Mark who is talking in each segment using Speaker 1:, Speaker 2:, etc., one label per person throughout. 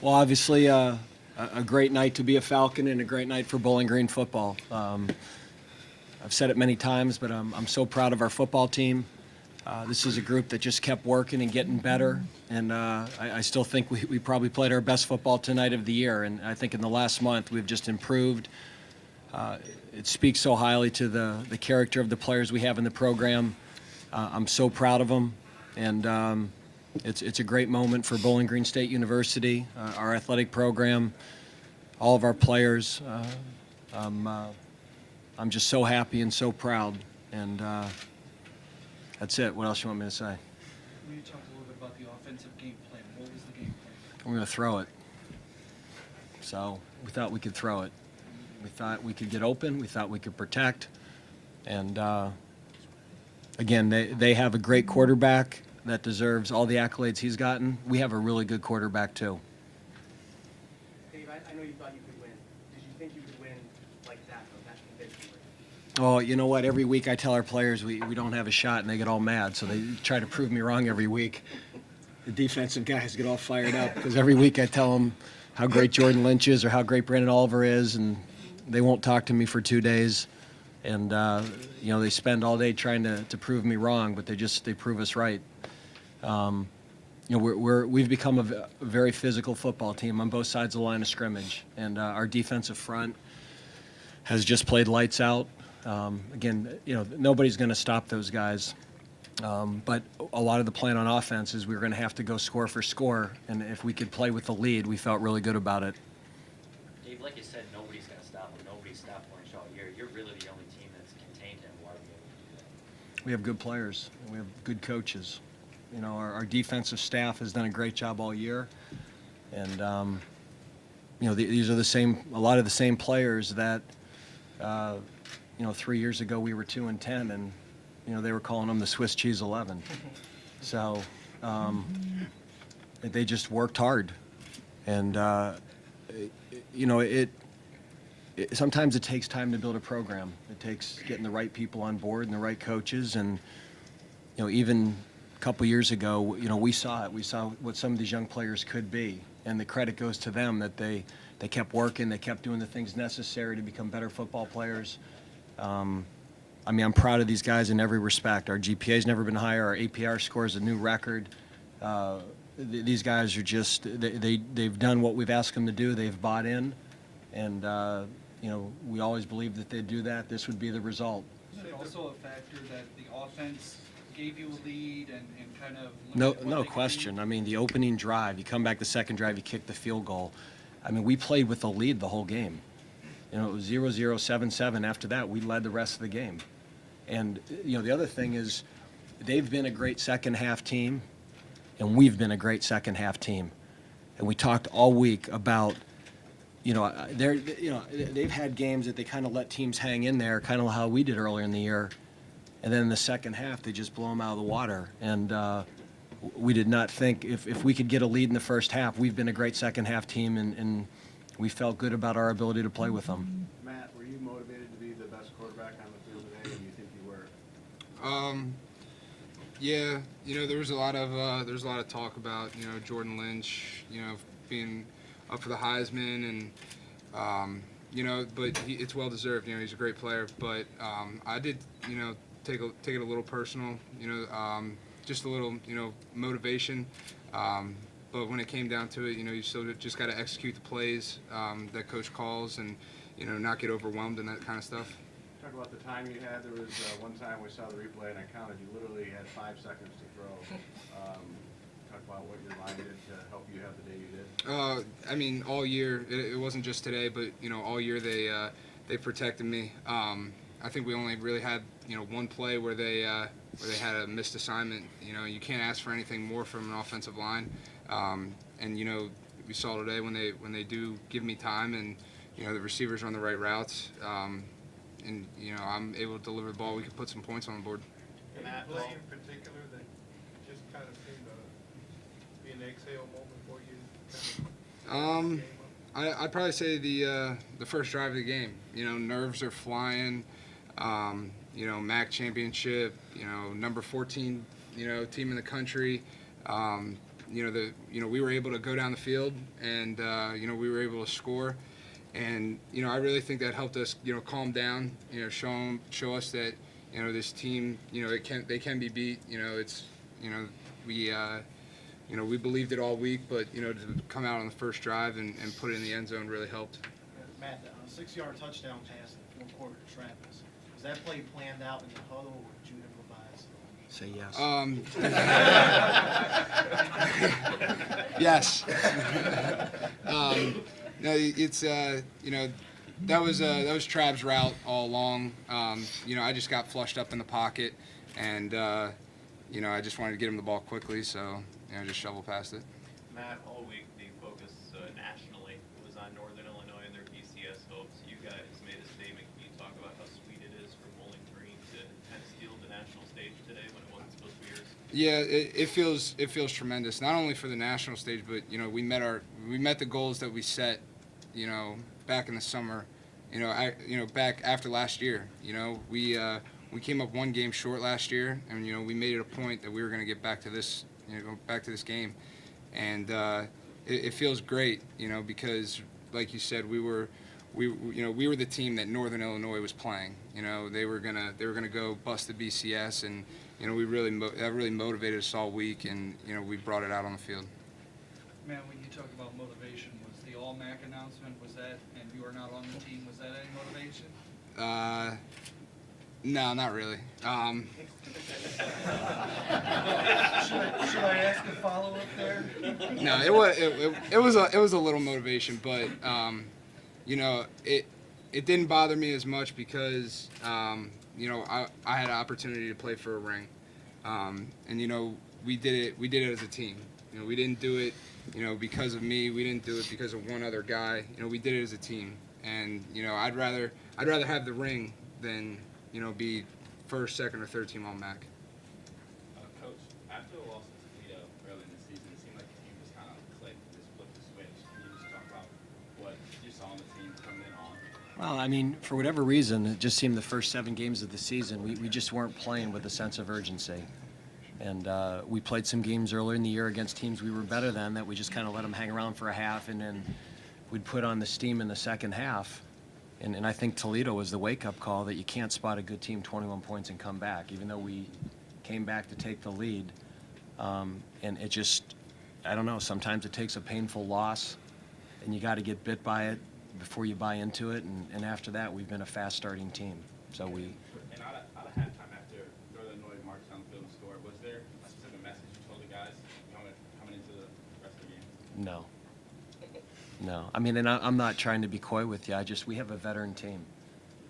Speaker 1: Well, obviously, a great night to be a Falcon and a great night for Bowling Green football. I've said it many times, but I'm so proud of our football team. This is a group that just kept working and getting better, and I still think we probably played our best football tonight of the year, and I think in the last month we've just improved. It speaks so highly to the character of the players we have in the program. I'm so proud of them, and it's a great moment for Bowling Green State University, our athletic program, all of our players. I'm just so happy and so proud, and that's it. What else you want me to say?
Speaker 2: Can you talk a little bit about the offensive game plan? What was the game plan?
Speaker 1: We're going to throw it. So we thought we could throw it. We thought we could get open. We thought we could protect. And, again, they have a great quarterback that deserves all the accolades he's gotten. We have a really good quarterback, too.
Speaker 3: Dave, I know you thought you could win. Did you think you could win like that, though? That convincingly?
Speaker 1: Oh, you know what? Every week I tell our players we don't have a shot, and they get all mad. So they try to prove me wrong every week. The defensive guys get all fired up because every week I tell them how great Jordan Lynch is or how great Brandon Oliver is, and they won't talk to me for 2 days. And, they spend all day trying to prove me wrong, but they prove us right. We've become a very physical football team on both sides of the line of scrimmage, and our defensive front has just played lights out. Again, nobody's going to stop those guys, but a lot of the plan on offense is we were going to have to go score for score, and if we could play with the lead, we felt really good about it.
Speaker 4: Dave, like you said, nobody's going to stop him. Nobody's stopped Lynch all year. You're really the only team that's contained him. Why are we able to do that?
Speaker 1: We have good players, and we have good coaches. Our defensive staff has done a great job all year, and these are a lot of the same players that 3 years ago we were 2-10, and they were calling them the Swiss cheese 11. So they just worked hard, and sometimes it takes time to build a program. It takes getting the right people on board and the right coaches, and even a couple years ago, we saw it. We saw what some of these young players could be, and the credit goes to them that they kept working, they kept doing the things necessary to become better football players. I'm proud of these guys in every respect. Our GPA's never been higher. Our APR score is a new record. These guys are just they've done what we've asked them to do. They've bought in, and we always believed that they'd do that. This would be the result.
Speaker 2: Is it also a factor that the offense gave you a lead and kind of
Speaker 1: No
Speaker 2: limited what they could
Speaker 1: question.
Speaker 2: do?
Speaker 1: The opening drive, you come back the second drive, you kick the field goal. We played with the lead the whole game. It was 0-0, 7-7. After that, we led the rest of the game. And, the other thing is they've been a great second-half team, and we've been a great second-half team. And we talked all week about, they've had games that they kind of let teams hang in there, kind of how we did earlier in the year. And then in the second half, they just blow them out of the water. And we did not think if we could get a lead in the first half, we've been a great second-half team, and we felt good about our ability to play with them.
Speaker 5: Matt, were you motivated to be the best quarterback on the field today, and you think you were?
Speaker 6: Yeah, there was a lot of talk about Jordan Lynch, being up for the Heisman, and but it's well deserved. He's a great player, but I did take it a little personal, just a little motivation. But when it came down to it, you still just got to execute the plays that coach calls, and not get overwhelmed and that kind of stuff.
Speaker 5: Talk about the time you had. There was one time we saw the replay and I counted. You literally had 5 seconds to throw. Talk about what your line did to help you have the day you did.
Speaker 6: All year. It wasn't just today, but all year they protected me. I think we only really had one play where they had a missed assignment. You can't ask for anything more from an offensive line. And we saw today when they do give me time, and the receivers run the right routes, and I'm able to deliver the ball, we can put some points on the board.
Speaker 7: Any play in particular that just kind of seemed to be an exhale moment for you?
Speaker 6: I'd probably say the first drive of the game. Nerves are flying. MAC championship. Number 14. Team in the country. we were able to go down the field and we were able to score, and I really think that helped us calm down, show us that this team they can be beat. We believed it all week, but to come out on the first drive and put it in the end zone really helped.
Speaker 8: Matt, a 6-yard touchdown pass in the fourth quarter to Travis. Was that play planned out in the huddle, or did you improvise?
Speaker 1: Say yes.
Speaker 6: Yes. No, it's that was Trav's route all along. I just got flushed up in the pocket, and I just wanted to get him the ball quickly, so just shovel past it.
Speaker 9: Matt, all week the focus nationally was on Northern Illinois and their BCS hopes. You guys made a statement. Can you talk about how sweet it is for Bowling Green to kind of steal the national stage today when it wasn't supposed to be yours?
Speaker 6: Yeah, it feels tremendous. Not only for the national stage, but we met the goals that we set, back in the summer, back after last year. We came up one game short last year, and we made it a point that we were going to get back to this, go back to this game, and it feels great, because like you said, we were the team that Northern Illinois was playing. They were gonna go bust the BCS, and that really motivated us all week, and we brought it out on the field.
Speaker 2: Man, when you talk about motivation, was the All-MAC announcement, was that, and you are not on the team, was that any motivation?
Speaker 6: No, not really.
Speaker 2: Should I ask a follow-up there?
Speaker 6: No, it was a little motivation, but it didn't bother me as much because I had an opportunity to play for a ring, and we did it as a team. We didn't do it because of me. We didn't do it because of one other guy. We did it as a team, and I'd rather have the ring than be first, second, or third team All-MAC.
Speaker 10: Coach, after the loss to Toledo early in the season, it seemed like the team just kind of clicked, just flipped the switch. Can you just talk about what you saw on the team coming on?
Speaker 1: Well, I mean, for whatever reason, it just seemed the first 7 games of the season, we just weren't playing with a sense of urgency. And we played some games earlier in the year against teams we were better than that we just kind of let them hang around for a half, and then we'd put on the steam in the second half. And I think Toledo was the wake-up call that you can't spot a good team 21 points and come back, even though we came back to take the lead. And it just, I don't know, sometimes it takes a painful loss, and you got to get bit by it before you buy into it. And after that, we've been a fast-starting team. So we.
Speaker 10: And out of halftime, after Northern Illinois marched down the field and scored, was there a specific message you told the guys coming into the rest of the game?
Speaker 1: No. No. I mean, and I'm not trying to be coy with you. We have a veteran team,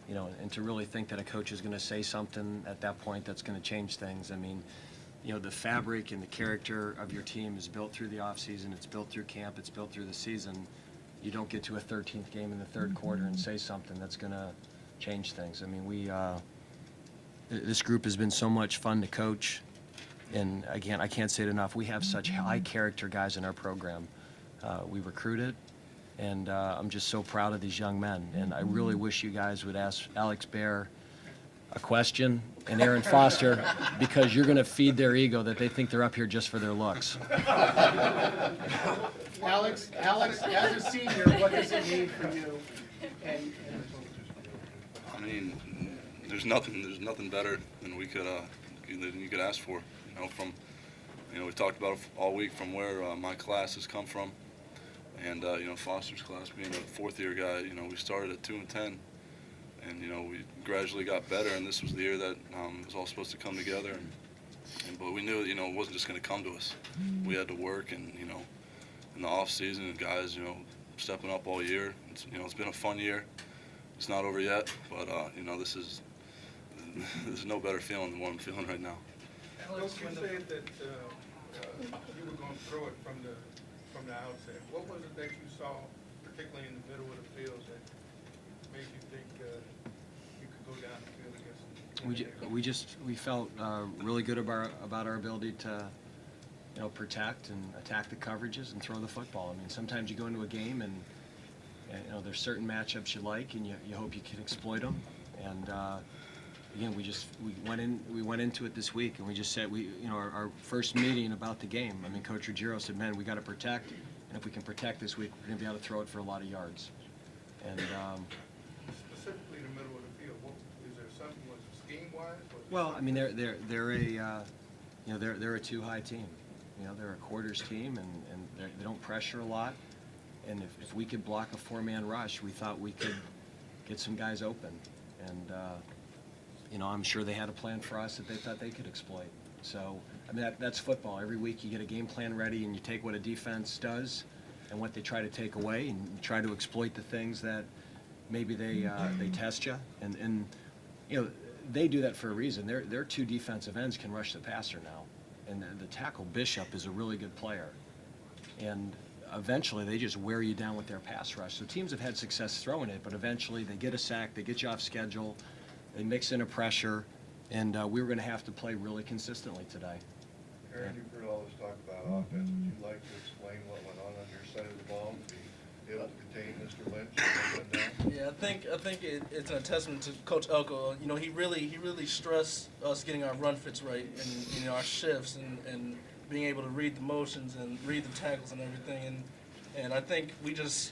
Speaker 1: and to really think that a coach is going to say something at that point that's going to change things. I mean, the fabric and the character of your team is built through the offseason. It's built through camp. It's built through the season. You don't get to a 13th game in the third quarter and say something that's going to change things. I mean, this group has been so much fun to coach. And again, I can't say it enough. We have such high character guys in our program. We recruit it. And I'm just so proud of these young men. And I really wish you guys would ask Alex Baer a question and Aaron Foster, because you're going to feed their ego that they think they're up here just for their looks.
Speaker 8: Alex, as a senior, what does it mean for you?
Speaker 11: I mean, there's nothing better than you could ask for. We talked about it all week from where my class has come from. And, Foster's class, being a fourth-year guy, we started at 2-10, and, we gradually got better, and this was the year that it was all supposed to come together. But we knew, it wasn't just going to come to us. We had to work, and, in the off-season, and guys, stepping up all year. It's been a fun year. It's not over yet, but, this is no better feeling than what I'm feeling right now.
Speaker 7: Alex, you said that you were going to throw it from the outset. What was it that you saw, particularly in the middle of the field, that made you think you could go down the field against them?
Speaker 1: We felt really good about our ability to, protect and attack the coverages and throw the football. I mean, sometimes you go into a game and there's certain matchups you like, and you hope you can exploit them. And again, we went into it this week, and we just said, our first meeting about the game, I mean, Coach Ruggiero said, man, we got to protect, and if we can protect this week, we're going to be able to throw it for a lot of yards. And,
Speaker 7: Specifically the middle of the field, is there something, was it scheme-wise?
Speaker 1: well, I mean, they're a too-high team. They're a quarters team, and they don't pressure a lot. And if we could block a four-man rush, we thought we could get some guys open. And, I'm sure they had a plan for us that they thought they could exploit. So, I mean, that's football. Every week you get a game plan ready, and you take what a defense does and what they try to take away, and you try to exploit the things that maybe they test you. And they do that for a reason. Their two defensive ends can rush the passer now. And the tackle, Bishop, is a really good player. And eventually they just wear you down with their pass rush. So teams have had success throwing it, but eventually they get a sack, they get you off schedule, they mix in a pressure, and we were going to have to play really consistently today.
Speaker 12: Aaron, you've heard all this talk about offense. Would you like to explain what went on your side of the ball to be able to contain Mr. Lynch and run down?
Speaker 13: Yeah, I think it's a testament to Coach Elko. He really stressed us getting our run fits right and our shifts and being able to read the motions and read the tackles and everything. And I think we just,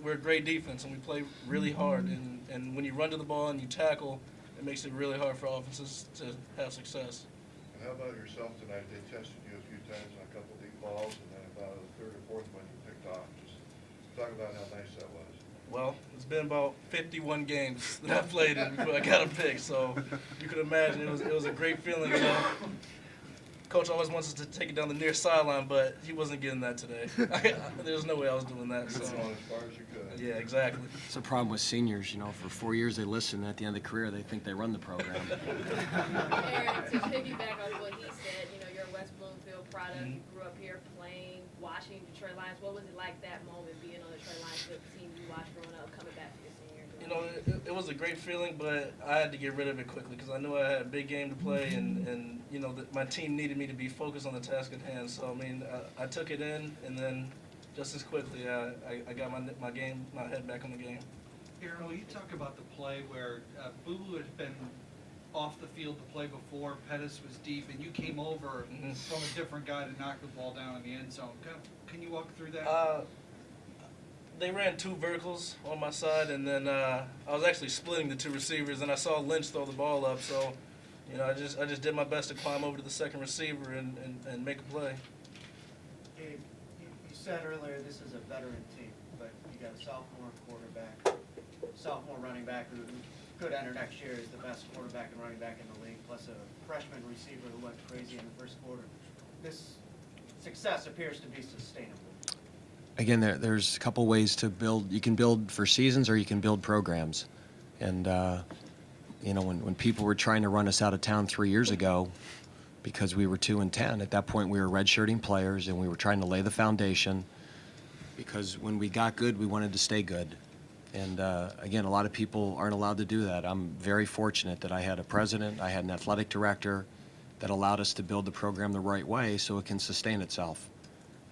Speaker 13: we're a great defense and we play really hard. And when you run to the ball and you tackle, it makes it really hard for offenses to have success.
Speaker 12: And how about yourself tonight? They tested you a few times on a couple deep balls, and then about the third or fourth one you picked off. Just talk about how nice that was.
Speaker 13: Well, it's been about 51 games that I played in before I got a pick, so you can imagine it was a great feeling. Coach always wants us to take it down the near sideline, but he wasn't getting that today. There's no way I was doing that. So.
Speaker 12: As far as you could.
Speaker 13: Yeah, exactly.
Speaker 1: It's a problem with seniors, for 4 years they listen, and at the end of the career they think they run the program.
Speaker 14: Aaron, to piggyback on what he said, you're a West Bloomfield product. You grew up here playing, watching Detroit Lions. What was it like that moment, being on the Detroit Lions, the team you watched growing up, coming back for your senior year?
Speaker 13: It was a great feeling, but I had to get rid of it quickly because I knew I had a big game to play, and my team needed me to be focused on the task at hand. So, I took it in, and then just as quickly, I got my head back on the game.
Speaker 2: Aaron, will you talk about the play where Boo had been off the field the play before, Pettis was deep, and you came over from a different guy to knock the ball down in the end zone. Can you walk through that?
Speaker 13: They ran two verticals on my side, and then I was actually splitting the two receivers, and I saw Lynch throw the ball up. So, I just did my best to climb over to the second receiver and make a play.
Speaker 8: Gabe, you said earlier this is a veteran team, but you got a sophomore quarterback, sophomore running back who could enter next year as the best quarterback and running back in the league, plus a freshman receiver who went crazy in the first quarter. This success appears to be sustainable.
Speaker 1: Again, there's a couple ways to build. You can build for seasons or you can build programs. And, when people were trying to run us out of town 3 years ago because we were 2-10, at that point we were redshirting players and we were trying to lay the foundation because when we got good, we wanted to stay good. And, again, a lot of people aren't allowed to do that. I'm very fortunate that I had a president, I had an athletic director that allowed us to build the program the right way so it can sustain itself.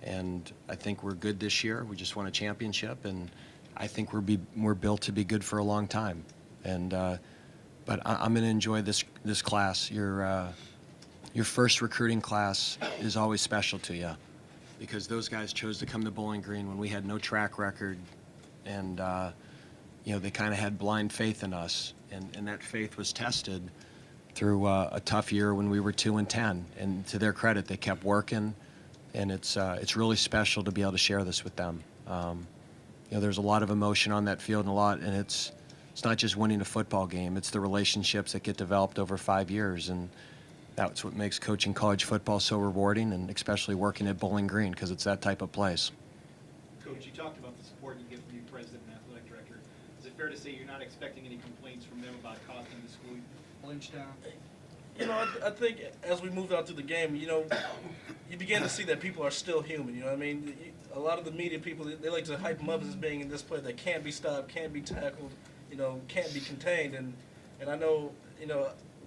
Speaker 1: And I think we're good this year. We just won a championship, and I think we're built to be good for a long time. And but I'm going to enjoy this class. Your first recruiting class is always special to you because those guys chose to come to Bowling Green when we had no track record, and they kind of had blind faith in us, and that faith was tested through a tough year when we were 2-10. And to their credit, they kept working. And it's really special to be able to share this with them. There's a lot of emotion on that field and it's not just winning a football game. It's the relationships that get developed over 5 years, and that's what makes coaching college football so rewarding, and especially working at Bowling Green because it's that type of place.
Speaker 15: Coach, you talked about the support you get from your president and athletic director. Is it fair to say you're not expecting any complaints from them about costing the school?
Speaker 2: Lynch down.
Speaker 13: I think as we moved out through the game, you begin to see that people are still human. A lot of the media people, they like to hype them up as being in this play that can't be stopped, can't be tackled, can't be contained. And I know,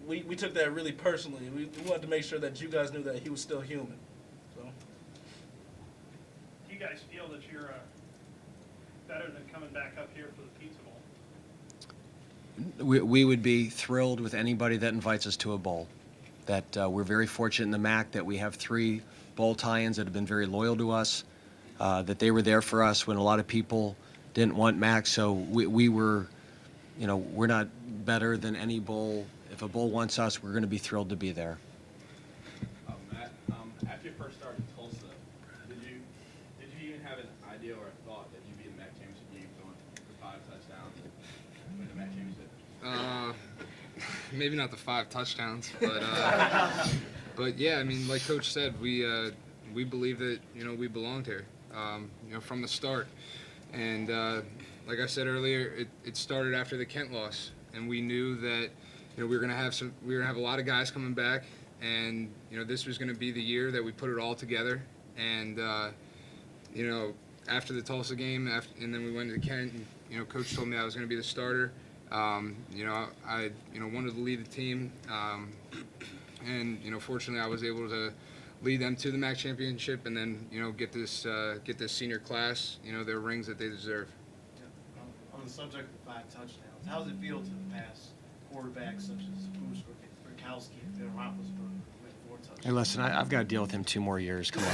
Speaker 13: we took that really personally. We wanted to make sure that you guys knew that he was still human. So.
Speaker 16: Do you guys feel that you're better than coming back up here for the Pizza
Speaker 1: We would be thrilled with anybody that invites us to a bowl. That we're very fortunate in the MAC that we have 3 bowl tie-ins that have been very loyal to us, that they were there for us when a lot of people didn't want MAC. So we were, we're not better than any bowl. If a bowl wants us, we're going to be thrilled to be there.
Speaker 10: Matt, after your first start in Tulsa, did you even have an idea or a thought that you'd be in the MAC championship game going for 5 touchdowns and win the MAC championship?
Speaker 6: Maybe not the 5 touchdowns, but yeah, I mean, like Coach said, we believe that we belonged here, from the start, and like I said earlier, it started after the Kent loss, and we knew that we were gonna have a lot of guys coming back, and this was gonna be the year that we put it all together, and after the Tulsa game, and then we went to Kent, and Coach told me I was gonna be the starter. I wanted to lead the team, and fortunately I was able to lead them to the MAC championship, and then get this senior class their rings that they deserve.
Speaker 8: On the subject of 5 touchdowns, how does it feel to the past quarterbacks such as Bruce Rukowski and Bill Roethlisberger with 4 touchdowns?
Speaker 1: Hey, listen, I've got to deal with him 2 more years. Come on.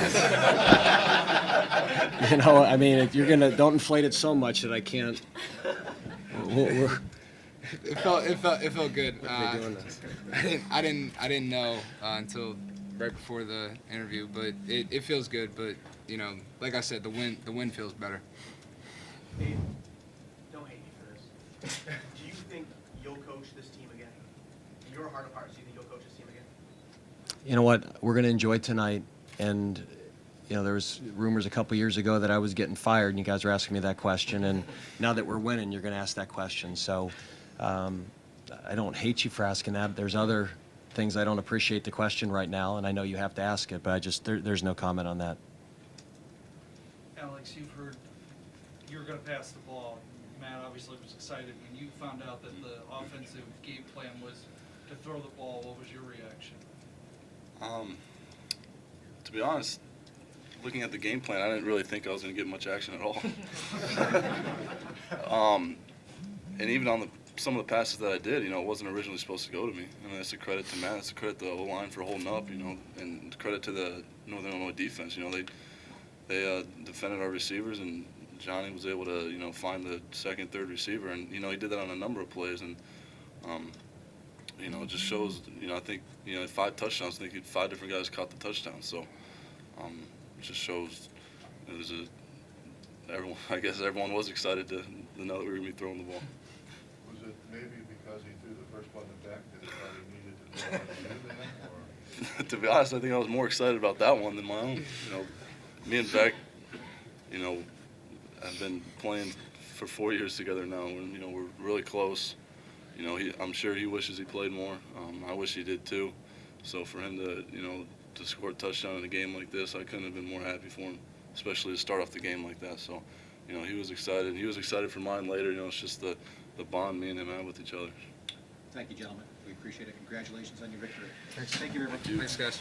Speaker 1: I mean, don't inflate it so much that I can't.
Speaker 6: It felt good.
Speaker 1: What are they doing this?
Speaker 6: I didn't know until right before the interview, but it feels good. But like I said, the win feels better.
Speaker 3: Dave, don't hate me for this. Do you think you'll coach this team again? In your heart of hearts, do you think you'll coach this team again?
Speaker 1: You know what? We're going to enjoy tonight, and there was rumors a couple years ago that I was getting fired, and you guys were asking me that question. And now that we're winning, you're going to ask that question. So I don't hate you for asking that. There's other things I don't appreciate the question right now, and I know you have to ask it, but there's no comment on that.
Speaker 2: Alex, you've heard you're going to pass the ball. Matt obviously was excited when you found out that the offensive game plan was to throw the ball. What was your reaction?
Speaker 11: To be honest, looking at the game plan, I didn't really think I was going to get much action at all. And even on some of the passes that I did, it wasn't originally supposed to go to me. I mean, that's a credit to Matt. That's a credit to the O-line for holding up, and credit to the Northern Illinois defense. They defended our receivers, and Johnny was able to, find the second, third receiver, and he did that on a number of plays, and it just shows. I think 5 touchdowns. I think 5 different guys caught the touchdown. So it just shows. I guess everyone was excited to know that we were going to be throwing the ball.
Speaker 12: Was it maybe because he threw the first one to Beck that he thought he needed to throw it to you then, or?
Speaker 11: To be honest, I think I was more excited about that one than my own. Me and Beck, have been playing for 4 years together now, and we're really close. I'm sure he wishes he played more. I wish he did too. So for him to score a touchdown in a game like this, I couldn't have been more happy for him, especially to start off the game like that. So, he was excited. He was excited for mine later. It's just the bond me and him have with each other.
Speaker 15: Thank you, gentlemen. We appreciate it. Congratulations on your victory.
Speaker 6: Thanks.
Speaker 15: Thank you very much.
Speaker 6: Thanks, guys.